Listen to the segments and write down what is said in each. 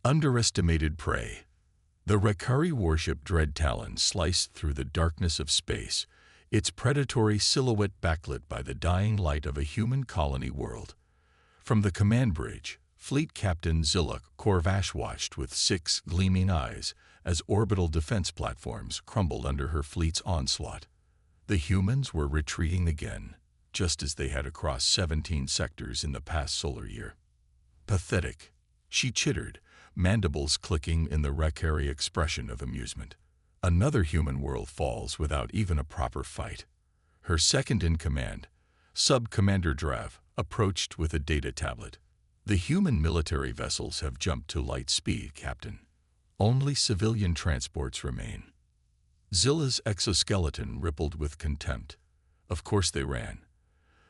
Underestimated prey. The Rekari warship Dread Talon sliced through the darkness of space, its predatory silhouette backlit by the dying light of a human colony world. From the command bridge, Fleet Captain Zilla Corvash watched with 6 gleaming eyes as orbital defense platforms crumbled under her fleet's onslaught. The humans were retreating again, just as they had across 17 sectors in the past solar year. Pathetic, she chittered, mandibles clicking in the Rekari expression of amusement. Another human world falls without even a proper fight. Her second-in-command, Sub-Commander Drav, approached with a data tablet. The human military vessels have jumped to light speed, Captain. Only civilian transports remain. Zilla's exoskeleton rippled with contempt. Of course they ran.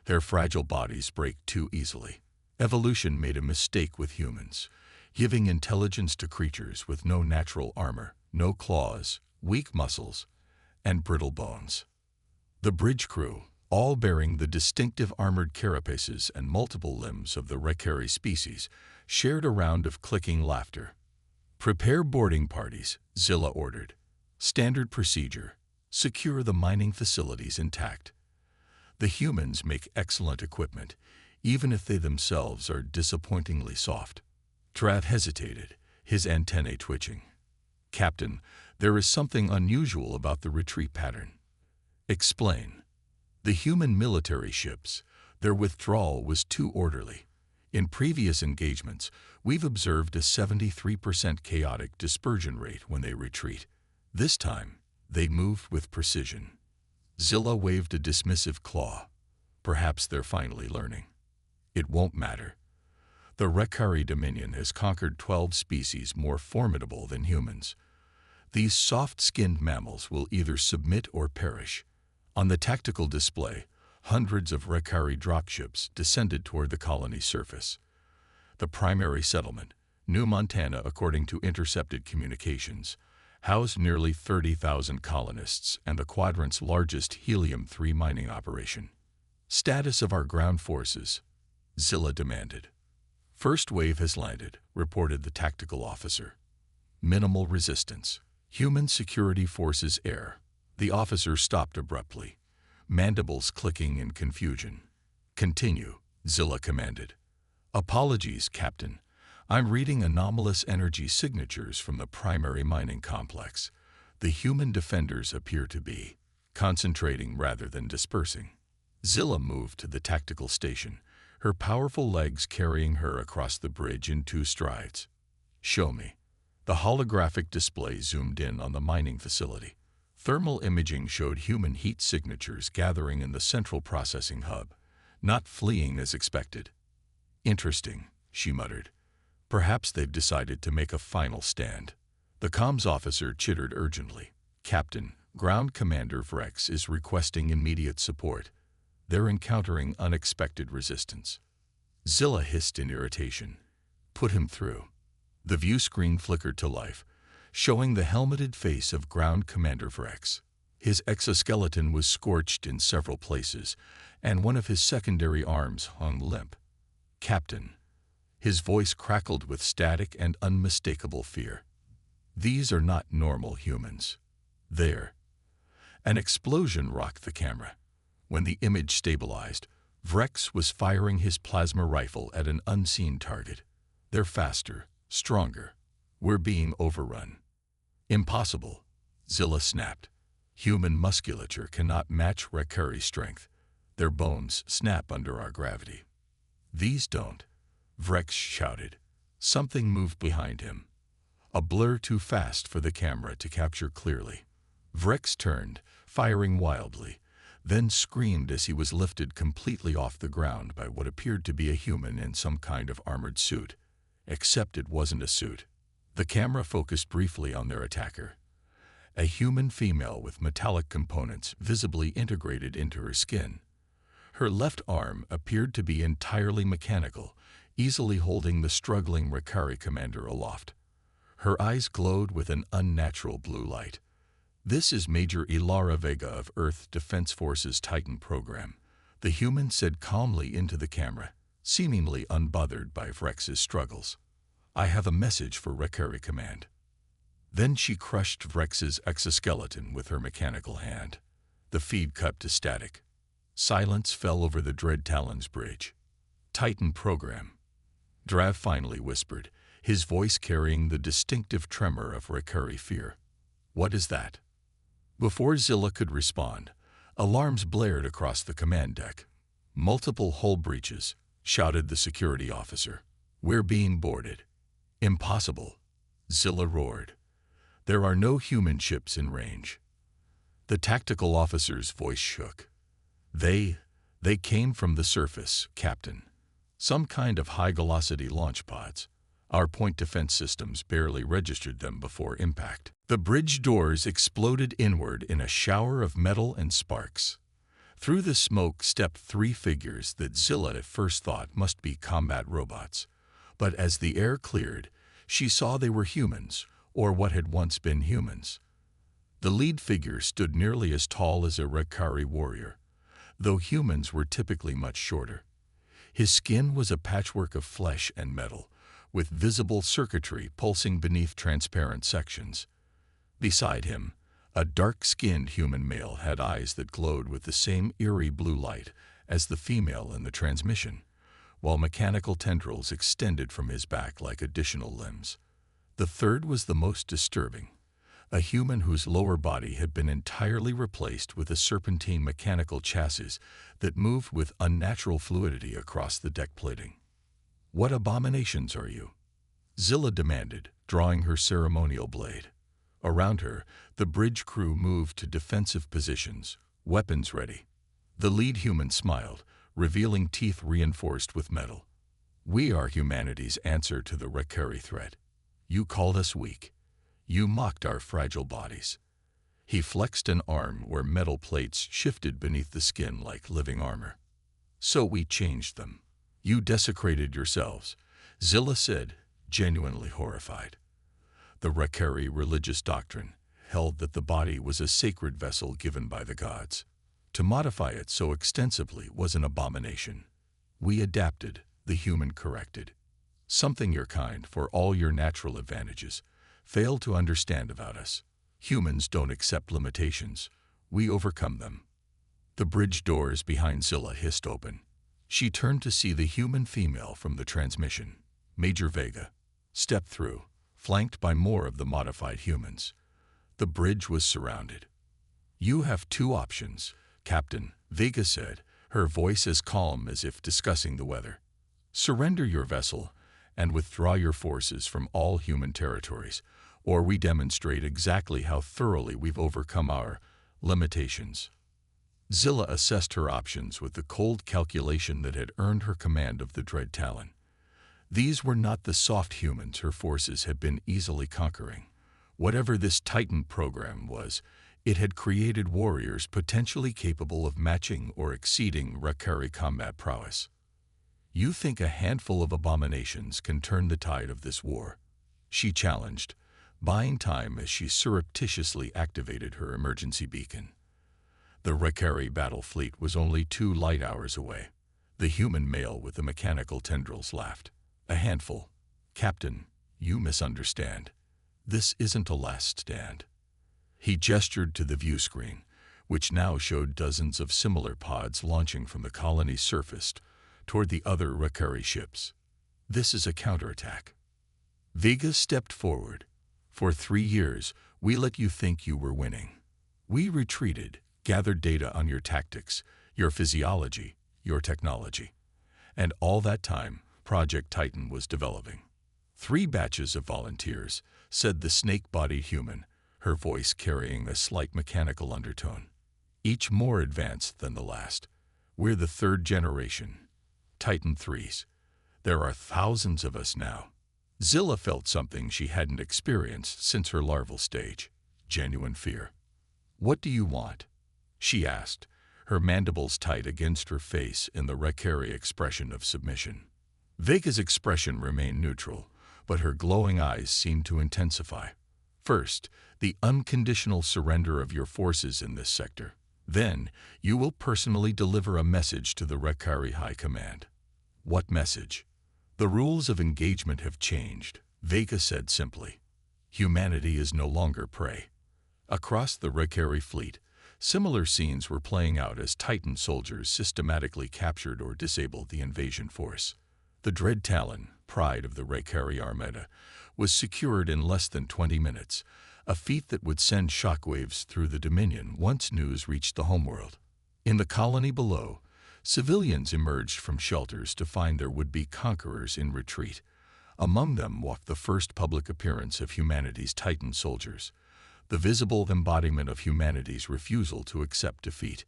Their fragile bodies break too easily. Evolution made a mistake with humans, giving intelligence to creatures with no natural armor, no claws, weak muscles, and brittle bones. The bridge crew, all bearing the distinctive armored carapaces and multiple limbs of the Rekari species, shared a round of clicking laughter. "Prepare boarding parties," Zilla ordered. "Standard procedure. Secure the mining facilities intact." The humans make excellent equipment, even if they themselves are disappointingly soft. Trav hesitated, his antennae twitching. "Captain, there is something unusual about the retreat pattern." "Explain." "The human military ships, their withdrawal was too orderly. In previous engagements, we've observed a 73% chaotic dispersion rate when they retreat. This time, they moved with precision." Zilla waved a dismissive claw. "Perhaps they're finally learning." "It won't matter. The Rekari Dominion has conquered 12 species more formidable than humans. These soft-skinned mammals will either submit or perish." On the tactical display, hundreds of Rekari dropships descended toward the colony's surface. The primary settlement, New Montana according to intercepted communications, housed nearly 30,000 colonists and the quadrant's largest helium-3 mining operation. "Status of our ground forces," Zilla demanded. "First wave has landed," reported the tactical officer. "Minimal resistance. Human security forces air." The officer stopped abruptly, mandibles clicking in confusion. "Continue," Zilla commanded. "Apologies, Captain. I'm reading anomalous energy signatures from the primary mining complex. The human defenders appear to be concentrating rather than dispersing." Zilla moved to the tactical station, her powerful legs carrying her across the bridge in 2 strides. "Show me." The holographic display zoomed in on the mining facility. Thermal imaging showed human heat signatures gathering in the central processing hub, not fleeing as expected. "Interesting," she muttered. "Perhaps they've decided to make a final stand." The comms officer chittered urgently. "Captain, Ground Commander Vrex is requesting immediate support. They're encountering unexpected resistance." Zilla hissed in irritation. "Put him through." The view screen flickered to life, showing the helmeted face of Ground Commander Vrex. His exoskeleton was scorched in several places, and one of his secondary arms hung limp. "Captain." His voice crackled with static and unmistakable fear. "These are not normal humans. They're—" An explosion rocked the camera. When the image stabilized, Vrex was firing his plasma rifle at an unseen target. "They're faster, stronger. We're being overrun." "Impossible," Zilla snapped. "Human musculature cannot match Rekari strength. Their bones snap under our gravity." "These don't," Vrex shouted. Something moved behind him, a blur too fast for the camera to capture clearly. Vrex turned, firing wildly, then screamed as he was lifted completely off the ground by what appeared to be a human in some kind of armored suit. Except it wasn't a suit. The camera focused briefly on their attacker, a human female with metallic components visibly integrated into her skin. Her left arm appeared to be entirely mechanical, easily holding the struggling Rekari commander aloft. Her eyes glowed with an unnatural blue light. "This is Major Ilara Vega of Earth Defense Forces Titan program," the human said calmly into the camera, seemingly unbothered by Vrex's struggles. I have a message for Rekkari Command. Then she crushed Rex's exoskeleton with her mechanical hand. The feed cut to static. Silence fell over the Dread Talon's bridge. Titan program. Drav finally whispered, his voice carrying the distinctive tremor of Rekkari fear. What is that? Before Zilla could respond, alarms blared across the command deck. Multiple hull breaches, shouted the security officer. We're being boarded. Impossible, Zilla roared. There are no human ships in range. The tactical officer's voice shook. They came from the surface, Captain. Some kind of high-velocity launch pods. Our point defense systems barely registered them before impact. The bridge doors exploded inward in a shower of metal and sparks. Through the smoke stepped three figures that Zilla at first thought must be combat robots. But as the air cleared, she saw they were humans, or what had once been humans. The lead figure stood nearly as tall as a Rekkari warrior, though humans were typically much shorter. His skin was a patchwork of flesh and metal, with visible circuitry pulsing beneath transparent sections. Beside him, a dark-skinned human male had eyes that glowed with the same eerie blue light as the female in the transmission, while mechanical tendrils extended from his back like additional limbs. The third was the most disturbing, a human whose lower body had been entirely replaced with a serpentine mechanical chassis that moved with unnatural fluidity across the deck plating. What abominations are you? Zilla demanded, drawing her ceremonial blade. Around her, the bridge crew moved to defensive positions, weapons ready. The lead human smiled, revealing teeth reinforced with metal. We are humanity's answer to the Rekkari threat. You called us weak. You mocked our fragile bodies. He flexed an arm where metal plates shifted beneath the skin like living armor. So we changed them. You desecrated yourselves, Zilla said, genuinely horrified. The Rekkari religious doctrine held that the body was a sacred vessel given by the gods. To modify it so extensively was an abomination. We adapted, the human corrected. Something your kind, for all your natural advantages, failed to understand about us. Humans don't accept limitations. We overcome them. The bridge doors behind Zilla hissed open. She turned to see the human female from the transmission. Major Vega stepped through, flanked by more of the modified humans. The bridge was surrounded. You have two options, Captain, Vega said, her voice as calm as if discussing the weather. Surrender your vessel and withdraw your forces from all human territories, or we demonstrate exactly how thoroughly we've overcome our limitations. Zilla assessed her options with the cold calculation that had earned her command of the Dread Talon. These were not the soft humans her forces had been easily conquering. Whatever this Titan program was, it had created warriors potentially capable of matching or exceeding Rekkari combat prowess. You think a handful of abominations can turn the tide of this war? She challenged, buying time as she surreptitiously activated her emergency beacon. The Rekkari battle fleet was only 2 light hours away. The human male with the mechanical tendrils laughed. A handful. Captain, you misunderstand. This isn't a last stand. He gestured to the view screen, which now showed dozens of similar pods launching from the colony's surface toward the other Rekkari ships. This is a counterattack. Vega stepped forward. For 3 years, we let you think you were winning. We retreated, gathered data on your tactics, your physiology, your technology. And all that time, Project Titan was developing. 3 batches of volunteers, said the snake-bodied human, her voice carrying a slight mechanical undertone. Each more advanced than the last. We're the 3rd generation. Titan 3s. There are thousands of us now. Zilla felt something she hadn't experienced since her larval stage. Genuine fear. What do you want? She asked, her mandibles tight against her face in the Rekkari expression of submission. Vega's expression remained neutral, but her glowing eyes seemed to intensify. First, the unconditional surrender of your forces in this sector. Then, you will personally deliver a message to the Rekkari High Command. What message? The rules of engagement have changed, Vega said simply. Humanity is no longer prey. Across the Rakari fleet, similar scenes were playing out as Titan soldiers systematically captured or disabled the invasion force. The Dread Talon, pride of the Rakari Armada, was secured in less than 20 minutes, a feat that would send shockwaves through the Dominion once news reached the homeworld. In the colony below, civilians emerged from shelters to find their would-be conquerors in retreat. Among them walked the first public appearance of humanity's Titan soldiers, the visible embodiment of humanity's refusal to accept defeat.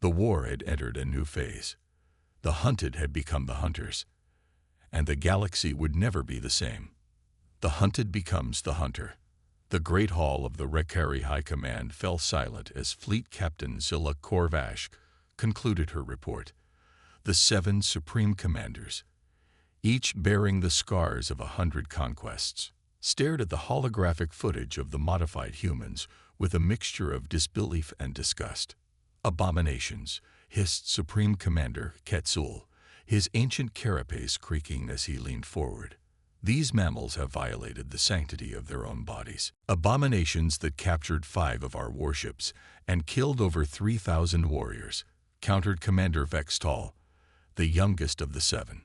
The war had entered a new phase. The hunted had become the hunters, and the galaxy would never be the same. The hunted becomes the hunter. The Great Hall of the Rakari High Command fell silent as Fleet Captain Zilla Korvash concluded her report. The 7 Supreme Commanders, each bearing the scars of 100 conquests, stared at the holographic footage of the modified humans with a mixture of disbelief and disgust. Abominations, hissed Supreme Commander Quetzal, his ancient carapace creaking as he leaned forward. These mammals have violated the sanctity of their own bodies. Abominations that captured 5 of our warships and killed over 3,000 warriors, countered Commander Vextal, the youngest of the 7.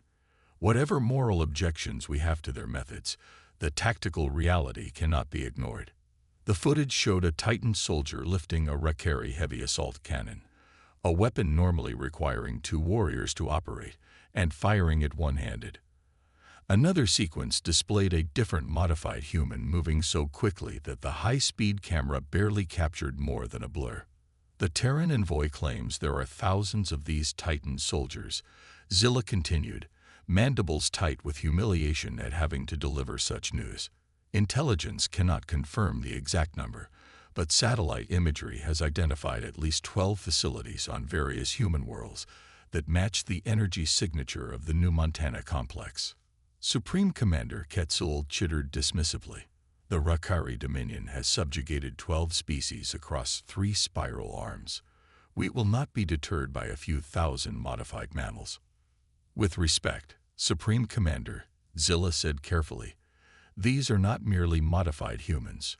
Whatever moral objections we have to their methods, the tactical reality cannot be ignored. The footage showed a Titan soldier lifting a Rakari heavy assault cannon, a weapon normally requiring 2 warriors to operate, and firing it one-handed. Another sequence displayed a different modified human moving so quickly that the high-speed camera barely captured more than a blur. The Terran envoy claims there are thousands of these Titan soldiers. Zilla continued, mandibles tight with humiliation at having to deliver such news. Intelligence cannot confirm the exact number, but satellite imagery has identified at least 12 facilities on various human worlds that match the energy signature of the New Montana complex. Supreme Commander Quetzal chittered dismissively. The Rakari Dominion has subjugated 12 species across 3 spiral arms. We will not be deterred by a few thousand modified mammals. With respect, Supreme Commander, Zilla said carefully, these are not merely modified humans.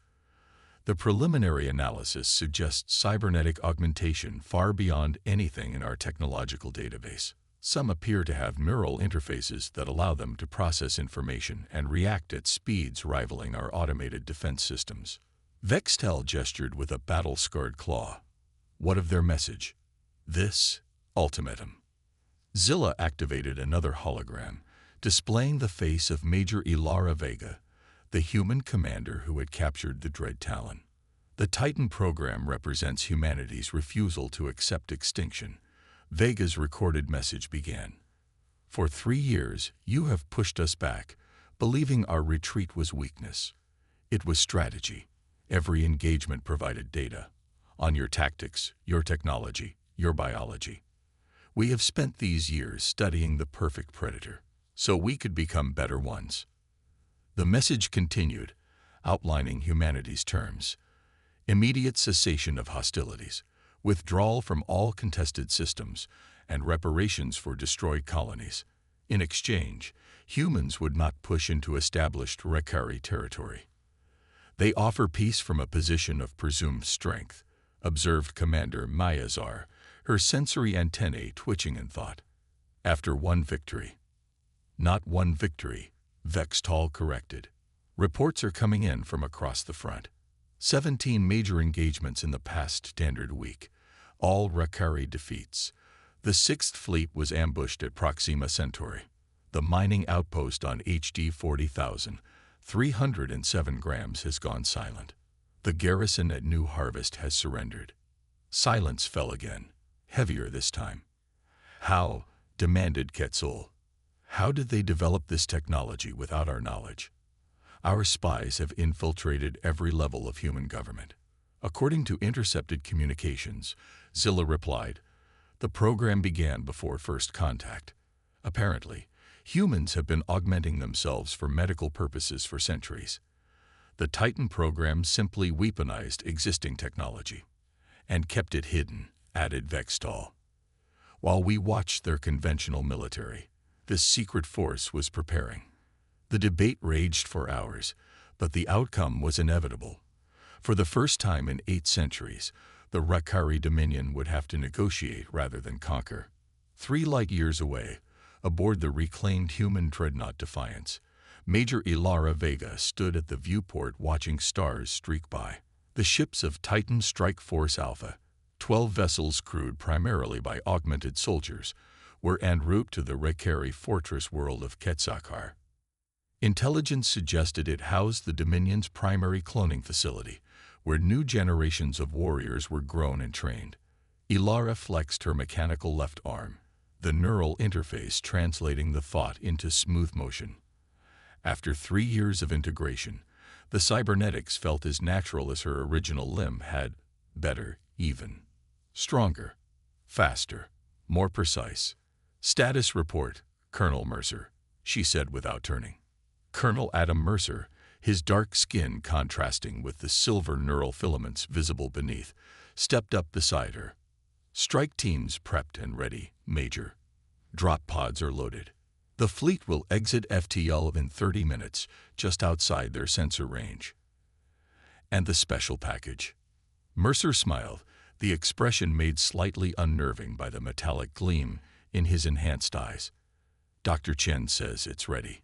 The preliminary analysis suggests cybernetic augmentation far beyond anything in our technological database. Some appear to have neural interfaces that allow them to process information and react at speeds rivaling our automated defense systems. Vextel gestured with a battle-scarred claw. What of their message? This ultimatum. Zilla activated another hologram, displaying the face of Major Ilara Vega, the human commander who had captured the Dread Talon. The Titan program represents humanity's refusal to accept extinction. Vega's recorded message began. For 3 years, you have pushed us back, believing our retreat was weakness. It was strategy. Every engagement provided data on your tactics, your technology, your biology. We have spent these years studying the perfect predator, so we could become better ones. The message continued, outlining humanity's terms. Immediate cessation of hostilities, withdrawal from all contested systems, and reparations for destroyed colonies. In exchange, humans would not push into established Rakari territory. They offer peace from a position of presumed strength, observed Commander Mayazar, her sensory antennae twitching in thought. After one victory. Not one victory, Vextal corrected. Reports are coming in from across the front. 17 major engagements in the past standard week, all Rakari defeats. The 6th Fleet was ambushed at Proxima Centauri. The mining outpost on HD 40,000, 307 grams has gone silent. The garrison at New Harvest has surrendered. Silence fell again, heavier this time. How? Demanded Quetzal. How did they develop this technology without our knowledge? Our spies have infiltrated every level of human government. According to intercepted communications, Zilla replied, the program began before first contact. Apparently, humans have been augmenting themselves for medical purposes for centuries. The Titan program simply weaponized existing technology and kept it hidden, added Vextal. While we watched their conventional military, this secret force was preparing. The debate raged for hours, but the outcome was inevitable. For the first time in 8 centuries, the Rakari Dominion would have to negotiate rather than conquer. 3 light years away, aboard the reclaimed human dreadnought Defiance, Major Ilara Vega stood at the viewport watching stars streak by. The ships of Titan Strike Force Alpha, 12 vessels crewed primarily by augmented soldiers, were en route to the Rakari fortress world of Quetzalcoatl. Intelligence suggested it housed the Dominion's primary cloning facility, where new generations of warriors were grown and trained. Ilara flexed her mechanical left arm, the neural interface translating the thought into smooth motion. After 3 years of integration, the cybernetics felt as natural as her original limb had, better, even. Stronger, faster, more precise. "Status report, Colonel Mercer," she said without turning. Colonel Adam Mercer, his dark skin contrasting with the silver neural filaments visible beneath, stepped up beside her. "Strike teams prepped and ready, Major. Drop pods are loaded. The fleet will exit FTL in 30 minutes, just outside their sensor range." "And the special package?" Mercer smiled, the expression made slightly unnerving by the metallic gleam in his enhanced eyes. "Dr. Chen says it's ready.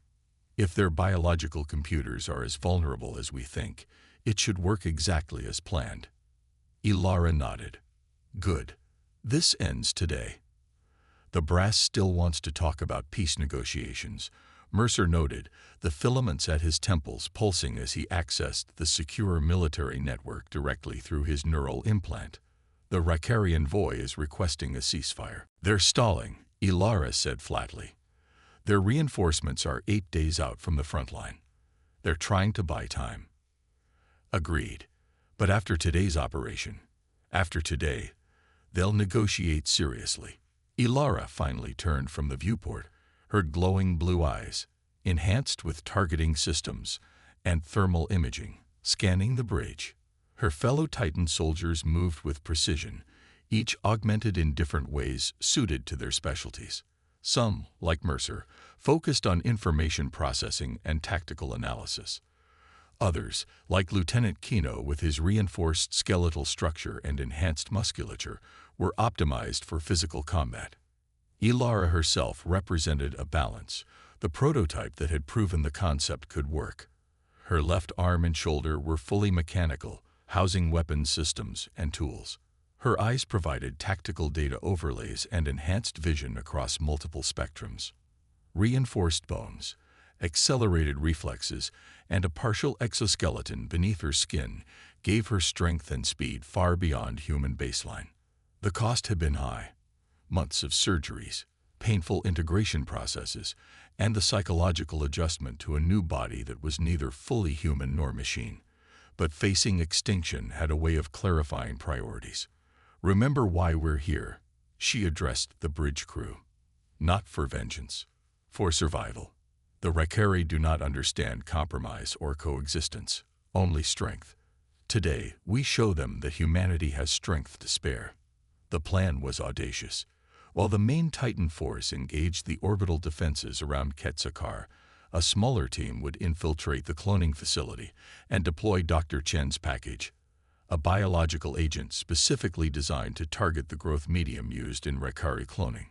If their biological computers are as vulnerable as we think, it should work exactly as planned." Ilara nodded. "Good. This ends today." "The brass still wants to talk about peace negotiations," Mercer noted, the filaments at his temples pulsing as he accessed the secure military network directly through his neural implant. "The Rakari envoy is requesting a ceasefire." "They're stalling," Ilara said flatly. "Their reinforcements are 8 days out from the front line. They're trying to buy time." "Agreed. But after today's operation, after today, they'll negotiate seriously." Ilara finally turned from the viewport, her glowing blue eyes, enhanced with targeting systems and thermal imaging, scanning the bridge. Her fellow Titan soldiers moved with precision, each augmented in different ways suited to their specialties. Some, like Mercer, focused on information processing and tactical analysis. Others, like Lieutenant Kino with his reinforced skeletal structure and enhanced musculature, were optimized for physical combat. Ilara herself represented a balance, the prototype that had proven the concept could work. Her left arm and shoulder were fully mechanical, housing weapons systems and tools. Her eyes provided tactical data overlays and enhanced vision across multiple spectrums. Reinforced bones, accelerated reflexes, and a partial exoskeleton beneath her skin gave her strength and speed far beyond human baseline. The cost had been high. Months of surgeries, painful integration processes, and the psychological adjustment to a new body that was neither fully human nor machine. But facing extinction had a way of clarifying priorities. "Remember why we're here," she addressed the bridge crew. "Not for vengeance, for survival. The Rakari do not understand compromise or coexistence, only strength. Today, we show them that humanity has strength to spare." The plan was audacious. While the main Titan force engaged the orbital defenses around Quetzalcoatl, a smaller team would infiltrate the cloning facility and deploy Dr. Chen's package, a biological agent specifically designed to target the growth medium used in Rakari cloning.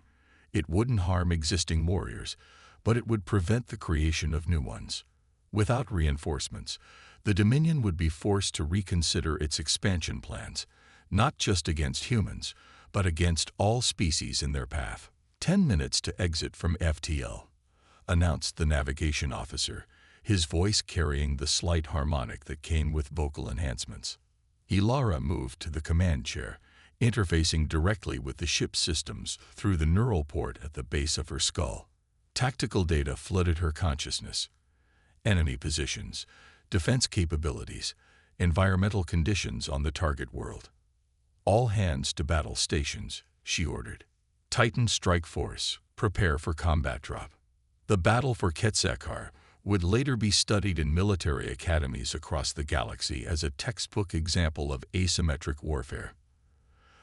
It wouldn't harm existing warriors, but it would prevent the creation of new ones. Without reinforcements, the Dominion would be forced to reconsider its expansion plans, not just against humans, but against all species in their path. 10 minutes to exit from FTL, announced the navigation officer, his voice carrying the slight harmonic that came with vocal enhancements. Ilara moved to the command chair, interfacing directly with the ship's systems through the neural port at the base of her skull. Tactical data flooded her consciousness. Enemy positions, defense capabilities, environmental conditions on the target world. "All hands to battle stations," she ordered. "Titan Strike Force, prepare for combat drop." The battle for Quetzalcoatl would later be studied in military academies across the galaxy as a textbook example of asymmetric warfare.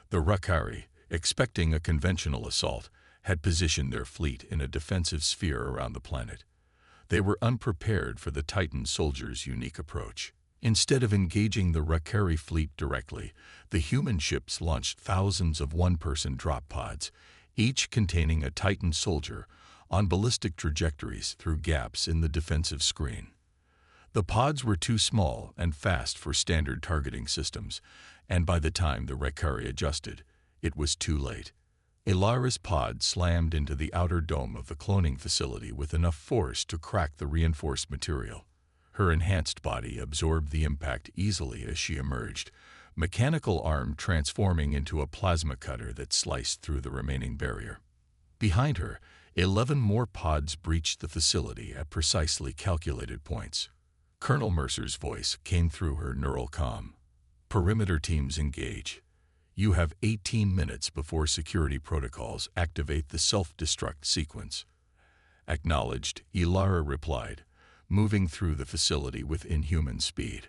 The Rakari, expecting a conventional assault, had positioned their fleet in a defensive sphere around the planet. They were unprepared for the Titan soldiers' unique approach. Instead of engaging the Rakari fleet directly, the human ships launched thousands of one-person drop pods, each containing a Titan soldier, on ballistic trajectories through gaps in the defensive screen. The pods were too small and fast for standard targeting systems, and by the time the Rakari adjusted, it was too late. Ilara's pod slammed into the outer dome of the cloning facility with enough force to crack the reinforced material. Her enhanced body absorbed the impact easily as she emerged, mechanical arm transforming into a plasma cutter that sliced through the remaining barrier. Behind her, 11 more pods breached the facility at precisely calculated points. Colonel Mercer's voice came through her neural comm. Perimeter teams engage. You have 18 minutes before security protocols activate the self-destruct sequence. Acknowledged, Ilara replied, moving through the facility with inhuman speed.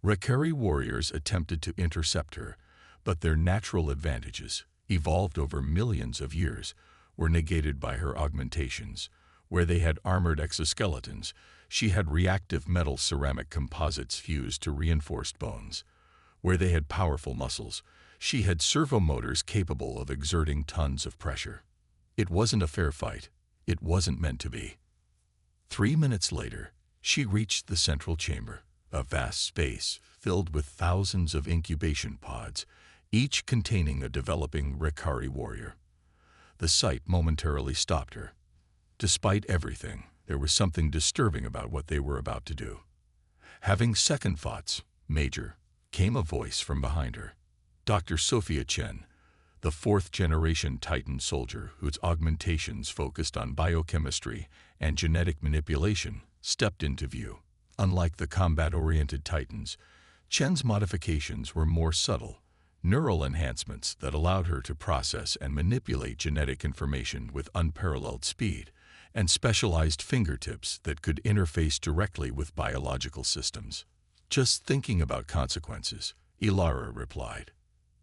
Rakari warriors attempted to intercept her, but their natural advantages, evolved over millions of years, were negated by her augmentations. Where they had armored exoskeletons, she had reactive metal ceramic composites fused to reinforced bones. Where they had powerful muscles, she had servomotors capable of exerting tons of pressure. It wasn't a fair fight. It wasn't meant to be. 3 minutes later, she reached the central chamber, a vast space filled with thousands of incubation pods, each containing a developing Rakari warrior. The sight momentarily stopped her. Despite everything, there was something disturbing about what they were about to do. Having second thoughts, Major, came a voice from behind her. Dr. Sophia Chen, the fourth-generation Titan soldier whose augmentations focused on biochemistry and genetic manipulation, stepped into view. Unlike the combat-oriented Titans, Chen's modifications were more subtle, neural enhancements that allowed her to process and manipulate genetic information with unparalleled speed, and specialized fingertips that could interface directly with biological systems. Just thinking about consequences, Ilara replied.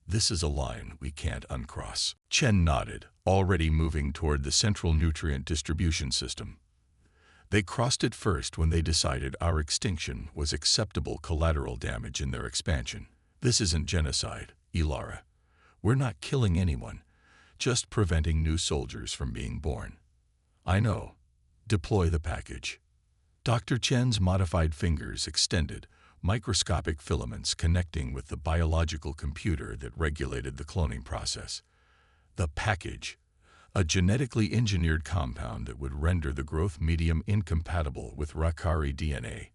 This is a line we can't uncross. Chen nodded, already moving toward the central nutrient distribution system. They crossed it first when they decided our extinction was acceptable collateral damage in their expansion. This isn't genocide, Ilara. We're not killing anyone, just preventing new soldiers from being born. I know. Deploy the package. Dr. Chen's modified fingers extended, microscopic filaments connecting with the biological computer that regulated the cloning process. The package, a genetically engineered compound that would render the growth medium incompatible with Rakari DNA,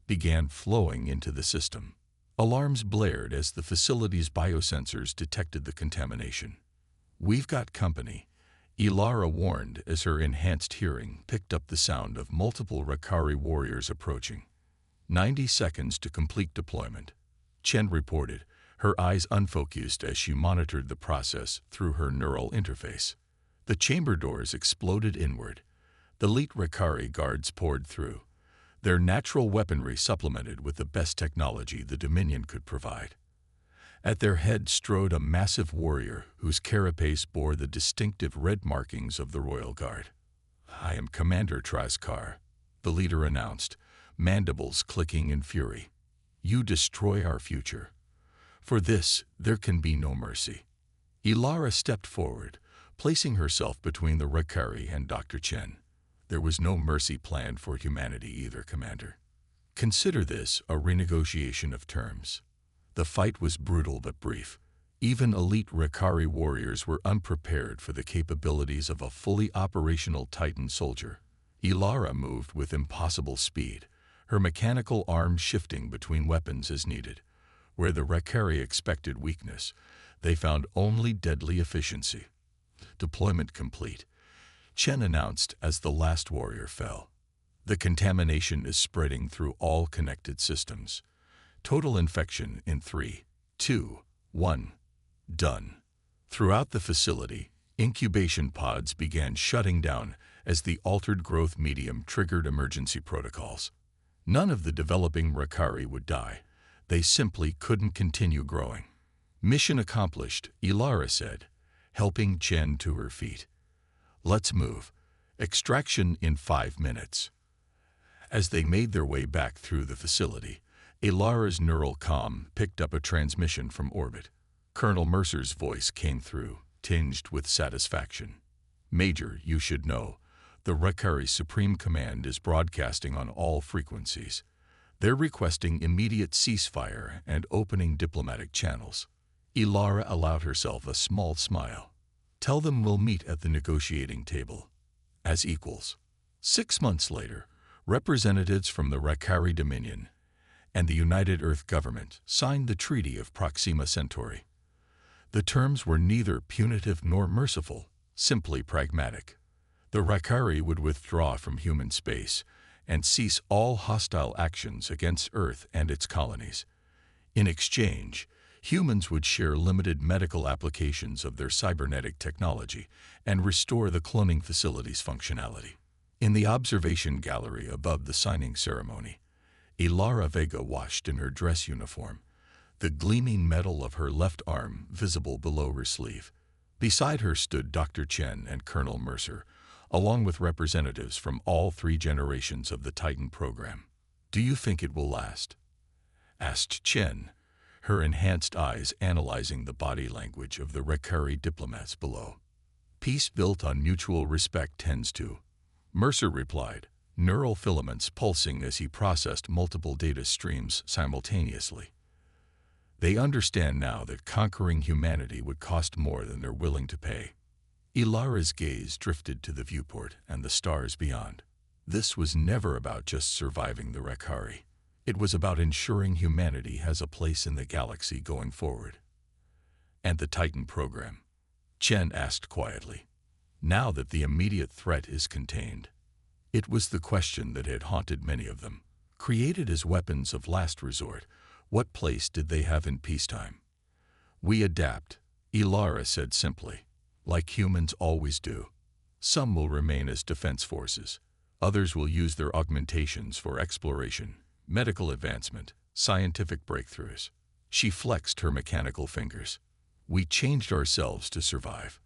began flowing into the system. Alarms blared as the facility's biosensors detected the contamination. We've got company, Ilara warned as her enhanced hearing picked up the sound of multiple Rakari warriors approaching. 90 seconds to complete deployment, Chen reported, her eyes unfocused as she monitored the process through her neural interface. The chamber doors exploded inward. The elite Rakari guards poured through, their natural weaponry supplemented with the best technology the Dominion could provide. At their head strode a massive warrior whose carapace bore the distinctive red markings of the Royal Guard. I am Commander Traskar, the leader announced, mandibles clicking in fury. You destroy our future. For this, there can be no mercy. Ilara stepped forward, placing herself between the Rakari and Dr. Chen. There was no mercy planned for humanity either, Commander. Consider this a renegotiation of terms. The fight was brutal but brief. Even elite Rakari warriors were unprepared for the capabilities of a fully operational Titan soldier. Ilara moved with impossible speed, her mechanical arms shifting between weapons as needed. Where the Rakari expected weakness, they found only deadly efficiency. Deployment complete, Chen announced as the last warrior fell. The contamination is spreading through all connected systems. Total infection in 3, 2, 1. Done. Throughout the facility, incubation pods began shutting down as the altered growth medium triggered emergency protocols. None of the developing Rakari would die. They simply couldn't continue growing. Mission accomplished, Ilara said, helping Chen to her feet. Let's move. Extraction in 5 minutes. As they made their way back through the facility, Ilara's neural comm picked up a transmission from orbit. Colonel Mercer's voice came through, tinged with satisfaction. "Major, you should know, the Rakari Supreme Command is broadcasting on all frequencies. They're requesting immediate ceasefire and opening diplomatic channels." Ilara allowed herself a small smile. "Tell them we'll meet at the negotiating table, as equals." 6 months later, representatives from the Rakari Dominion and the United Earth Government signed the Treaty of Proxima Centauri. The terms were neither punitive nor merciful, simply pragmatic. The Rakari would withdraw from human space and cease all hostile actions against Earth and its colonies. In exchange, humans would share limited medical applications of their cybernetic technology and restore the cloning facility's functionality. In the observation gallery above the signing ceremony, Ilara Vega watched in her dress uniform, the gleaming metal of her left arm visible below her sleeve. Beside her stood Dr. Chen and Colonel Mercer, along with representatives from all 3 generations of the Titan program. "Do you think it will last?" asked Chen, her enhanced eyes analyzing the body language of the Rakari diplomats below. "Peace built on mutual respect tends to," Mercer replied, neural filaments pulsing as he processed multiple data streams simultaneously. "They understand now that conquering humanity would cost more than they're willing to pay." Ilara's gaze drifted to the viewport and the stars beyond. This was never about just surviving the Rakari. It was about ensuring humanity has a place in the galaxy going forward. "And the Titan program?" Chen asked quietly. Now that the immediate threat is contained. It was the question that had haunted many of them. Created as weapons of last resort, what place did they have in peacetime? "We adapt," Ilara said simply, "like humans always do. Some will remain as defense forces. Others will use their augmentations for exploration, medical advancement, scientific breakthroughs." She flexed her mechanical fingers. "We changed ourselves to survive.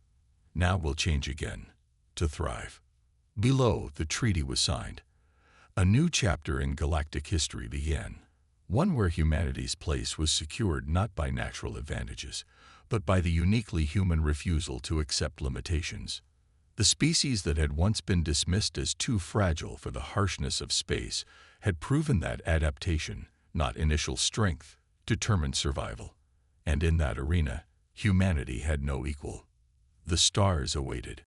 Now we'll change again, to thrive." Below, the treaty was signed. A new chapter in galactic history began, one where humanity's place was secured not by natural advantages, but by the uniquely human refusal to accept limitations. The species that had once been dismissed as too fragile for the harshness of space had proven that adaptation, not initial strength, determined survival. And in that arena, humanity had no equal. The stars awaited.